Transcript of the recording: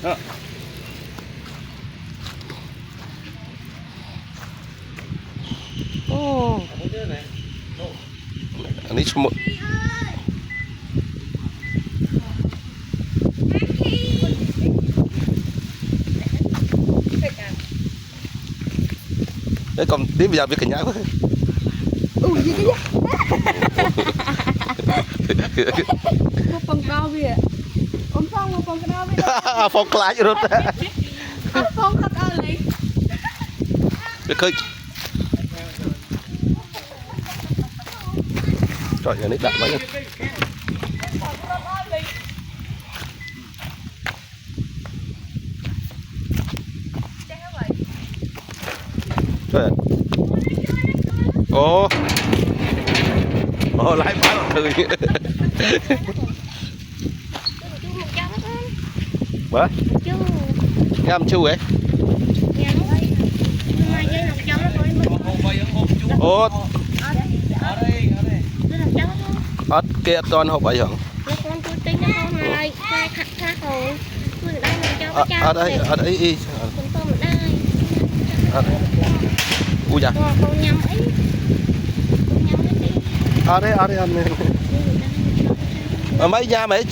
anh ấy một đấy còn tiếp bây giờ với cả nhà quá gì cái một phần cao vậy ông phong một phần cao vậy phong lái rồi ông phong thật ơi lấy được khơi trời ơi đặt mấy trời ồ lái phá một thời quá ngam chu ấy ốt ớt kia toàn hộp ấy hưởng ở đây y ui dạ ở đây ăn mấy nhà mấy